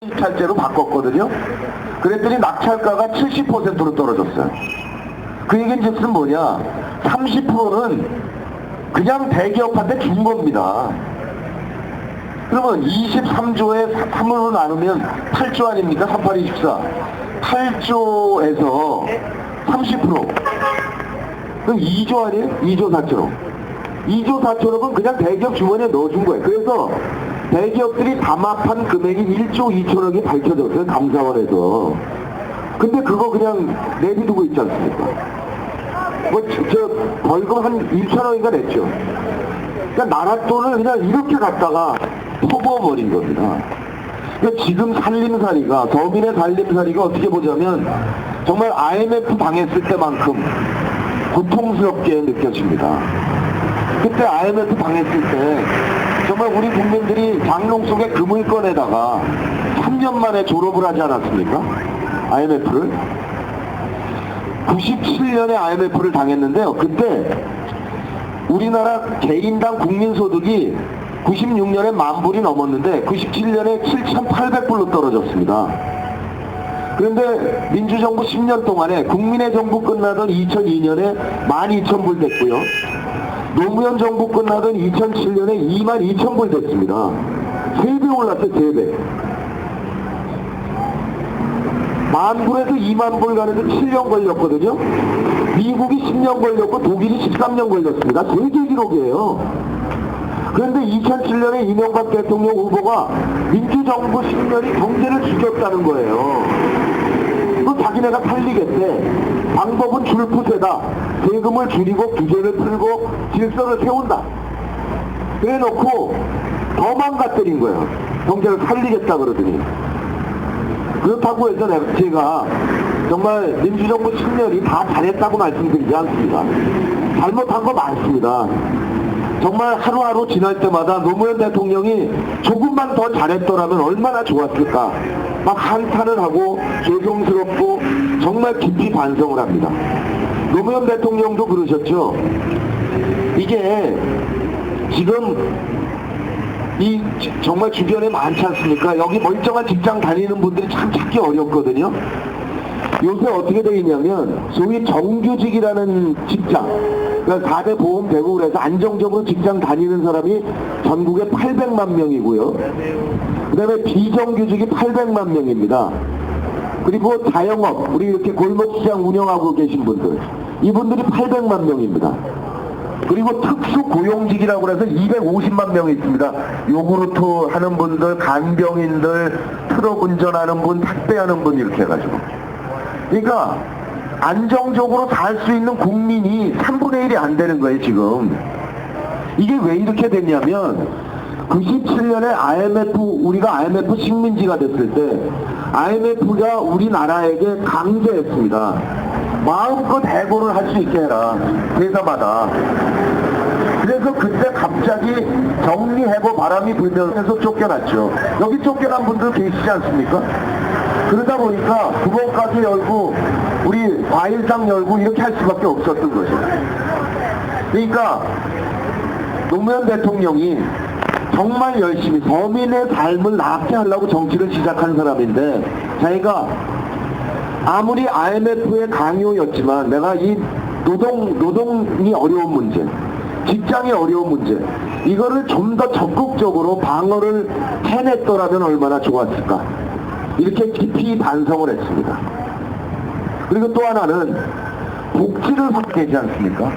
낙찰제로 바꿨거든요. 그랬더니 낙찰가가 70%로 떨어졌어요. 그 얘기는 즉슨 뭐냐, 30%는 그냥 대기업한테 준 겁니다. 그러면 23조에 3으로 나누면 8조 아닙니까? 3824 8조에서 30% 그럼 2조 아니에요? 2조 4천억 2조 4천억은 그냥 대기업 주머니에 넣어준 거예요. 그래서 대기업들이 담합한 금액이 1조 2천억이 밝혀졌어요, 감사원에서. 근데 그거 그냥 내비두고 있지 않습니까? 벌금 한 1천억인가 냈죠. 그러니까 나라 돈을 그냥 이렇게 갖다가 퍼부어버린 겁니다. 그러니까 지금 살림살이가, 서민의 살림살이가 어떻게 보자면 정말 IMF 당했을 때만큼 고통스럽게 느껴집니다. 그때 IMF 당했을 때 정말 우리 국민들이 장롱 속에 금을 꺼내다가 3년 만에 졸업을 하지 않았습니까? IMF를 97년에 IMF를 당했는데요. 그때 우리나라 개인당 국민소득이 96년에 10,000불이 넘었는데 97년에 7,800불로 떨어졌습니다. 그런데 민주정부 10년 동안에 국민의 정부 끝나던 2002년에 12,000불 됐고요. 노무현 정부 끝나던 2007년에 22,000불 됐습니다. 3배 올랐어요, 3배. 10,000불에서 20,000불 가는데 7년 걸렸거든요. 미국이 10년 걸렸고 독일이 13년 걸렸습니다. 세계 기록이에요. 그런데 2007년에 이명박 대통령 후보가 민주정부 10년이 경제를 죽였다는 거예요. 또 자기네가 살리겠대. 방법은 줄푸세다. 세금을 줄이고 규제를 풀고 질서를 세운다. 그래놓고 더 망가뜨린 거예요. 경제를 살리겠다 그러더니. 그렇다고 해서 제가 정말 민주정부 10년이 다 잘했다고 말씀드리지 않습니다. 잘못한 거 많습니다. 정말 하루하루 지날 때마다 노무현 대통령이 조금만 더 잘했더라면 얼마나 좋았을까 막 한탄을 하고 죄송스럽고 정말 깊이 반성을 합니다. 노무현 대통령도 그러셨죠. 이게 지금 이 정말 주변에 많지 않습니까? 여기 멀쩡한 직장 다니는 분들이 참 찾기 어렵거든요. 요새 어떻게 되어 있냐면 소위 정규직이라는 직장, 그러니까 4대 보험 되고 그래서 안정적으로 직장 다니는 사람이 전국에 800만 명이고요. 그 다음에 비정규직이 800만 명입니다. 그리고 자영업, 우리 이렇게 골목시장 운영하고 계신 분들, 이분들이 800만 명입니다. 그리고 특수고용직이라고 해서 250만 명이 있습니다. 요구르트 하는 분들, 간병인들, 트럭 운전하는 분, 택배하는 분 이렇게 해가지고. 그러니까 안정적으로 살 수 있는 국민이 3분의 1이 안 되는 거예요, 지금. 이게 왜 이렇게 됐냐면 97년에 우리가 IMF 식민지가 됐을 때 IMF가 우리나라에게 강제했습니다. 마음껏 해고를 할 수 있게 해라, 회사마다. 그래서 그때 갑자기 정리해고 바람이 불면서 쫓겨났죠. 여기 쫓겨난 분들 계시지 않습니까? 그러다 보니까 구멍가게 열고 우리 과일상 열고 이렇게 할 수밖에 없었던 거죠. 그러니까 노무현 대통령이 정말 열심히 서민의 삶을 나게 하려고 정치를 시작한 사람인데, 자기가 아무리 IMF의 강요였지만 내가 이 노동이 어려운 문제, 직장이 어려운 문제, 이거를 좀 더 적극적으로 방어를 해냈더라면 얼마나 좋았을까, 이렇게 깊이 반성을 했습니다. 그리고 또 하나는 복지를 확대하지 않습니까?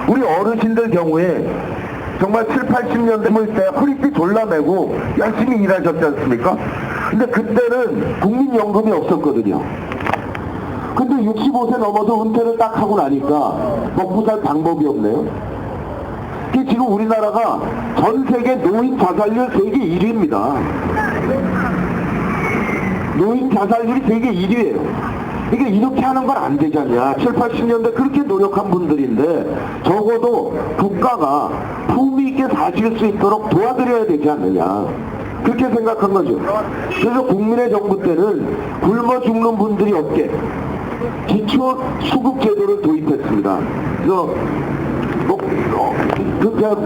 우리 어르신들 경우에 정말 7, 80년대 때 허리띠 졸라매고 열심히 일하셨지 않습니까? 근데 그때는 국민연금이 없었거든요. 근데 65세 넘어서 은퇴를 딱 하고 나니까 먹고 살 방법이 없네요. 지금 우리나라가 전 세계 노인 자살률 세계 1위입니다. 노인 자살률이 세계 1위예요. 이게 이렇게 하는 건 안 되잖냐. 7, 80년대 그렇게 노력한 분들인데 적어도 국가가 품위 있게 사실 수 있도록 도와드려야 되지 않느냐. 그렇게 생각한 거죠. 그래서 국민의 정부 때는 굶어 죽는 분들이 없게 기초 수급 제도를 도입했습니다. 그래서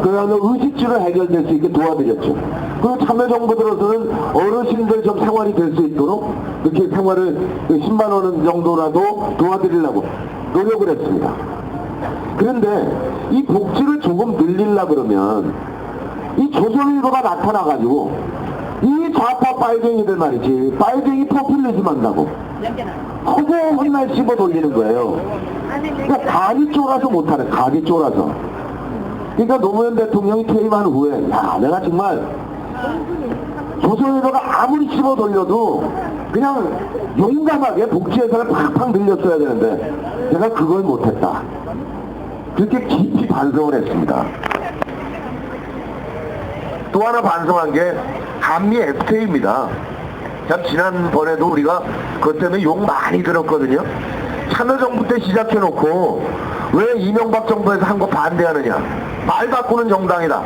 그냥 의식주를 해결될 수 있게 도와드렸죠. 그리고 참여정부 들어서는 어르신들 좀 생활이 될 수 있도록 이렇게 생활을 10만 원 정도라도 도와드리려고 노력을 했습니다. 그런데 이 복지를 조금 늘리려고 그러면 이 조선일보가 나타나가지고 이 좌파 빨갱이들 말이지, 빨갱이 포퓰리즘 한다고 허고 헛날 씹어 돌리는 거예요. 그러니까 간이 쫄아서 못하네, 간이 쫄아서. 그러니까 노무현 대통령이 퇴임한 후에 야, 내가 정말 조선일보가 아무리 씹어 돌려도 그냥 용감하게 복지 예산을 팍팍 늘렸어야 되는데 내가 그걸 못했다. 그렇게 깊이 반성을 했습니다. 또 하나 반성한 게 한미 FTA입니다. 참 지난번에도 우리가 그것 때문에 욕 많이 들었거든요. 참여정부 때 시작해놓고 왜 이명박 정부에서 한 거 반대하느냐, 말 바꾸는 정당이다,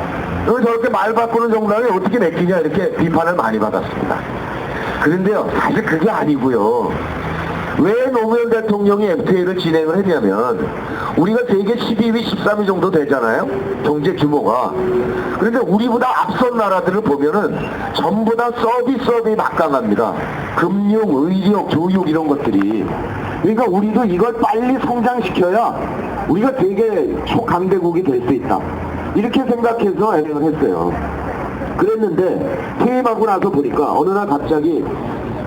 왜 저렇게 말 바꾸는 정당이 어떻게 맡기냐, 이렇게 비판을 많이 받았습니다. 그런데요, 사실 그게 아니고요. 왜 노무현 대통령이 FTA를 진행을 했냐면 우리가 세계 12위, 13위 정도 되잖아요, 경제 규모가. 그런데 우리보다 앞선 나라들을 보면은 전부 다 서비스업이 막강합니다. 금융, 의료, 교육 이런 것들이. 그러니까 우리도 이걸 빨리 성장시켜야 우리가 되게 초강대국이 될 수 있다, 이렇게 생각해서 진행을 했어요. 그랬는데 퇴임하고 나서 보니까 어느 날 갑자기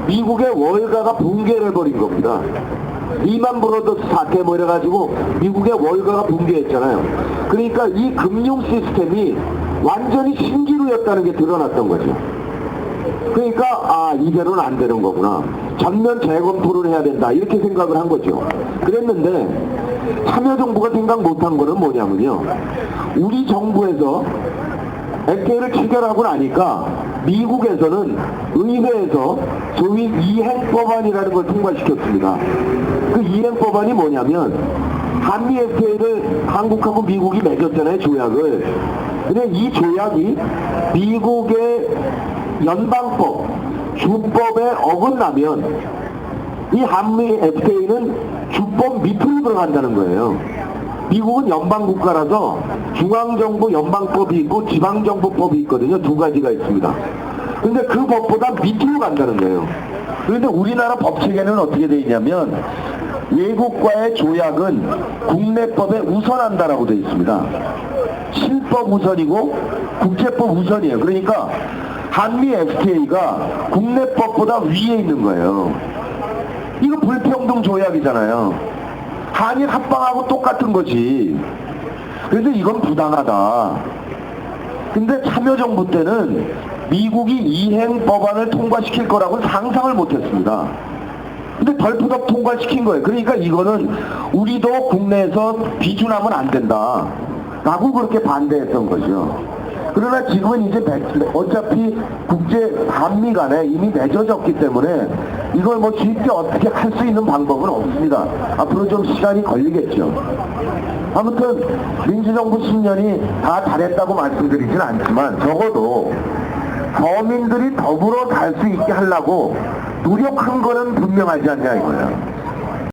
미국의 월가가 붕괴를 해버린 겁니다. 리만 브로더스 사태 뭐 이래가지고 미국의 월가가 붕괴했잖아요. 그러니까 이 금융 시스템이 완전히 신기루였다는 게 드러났던 거죠. 그러니까 아, 이대로는 안 되는 거구나, 전면 재검토를 해야 된다, 이렇게 생각을 한 거죠. 그랬는데 참여정부가 생각 못한 거는 뭐냐면요, 우리 정부에서 FTA를 체결하고 나니까 미국에서는 의회에서 소위 이행법안이라는 걸 통과시켰습니다. 그 이행법안이 뭐냐면 한미 FTA를 한국하고 미국이 맺었잖아요, 조약을. 근데 이 조약이 미국의 연방법, 주법에 어긋나면 이 한미 FTA는 주법 밑으로 들어간다는 거예요. 미국은 연방국가라서 중앙정부 연방법이 있고 지방정부법이 있거든요. 두 가지가 있습니다. 근데 그 법보다 밑으로 간다는 거예요. 그런데 우리나라 법체계는 어떻게 되어 있냐면 외국과의 조약은 국내법에 우선한다라고 되어 있습니다. 실법 우선이고 국제법 우선이에요. 그러니까 한미 FTA가 국내법보다 위에 있는 거예요. 이거 불평등 조약이잖아요. 한일 합방하고 똑같은 거지. 그래서 이건 부당하다. 근데 참여정부 때는 미국이 이행 법안을 통과시킬 거라고는 상상을 못했습니다. 근데 덜프덕 통과시킨 거예요. 그러니까 이거는 우리도 국내에서 비준하면 안 된다 라고 그렇게 반대했던 거죠. 그러나 지금은 이제 어차피 국제 한미 간에 이미 맺어졌기 때문에 이걸 뭐 쉽게 어떻게 할 수 있는 방법은 없습니다. 앞으로 좀 시간이 걸리겠죠. 아무튼 민주정부 10년이 다 잘했다고 말씀드리진 않지만 적어도 서민들이 더불어 살 수 있게 하려고 노력한 거는 분명하지 않냐 이거예요.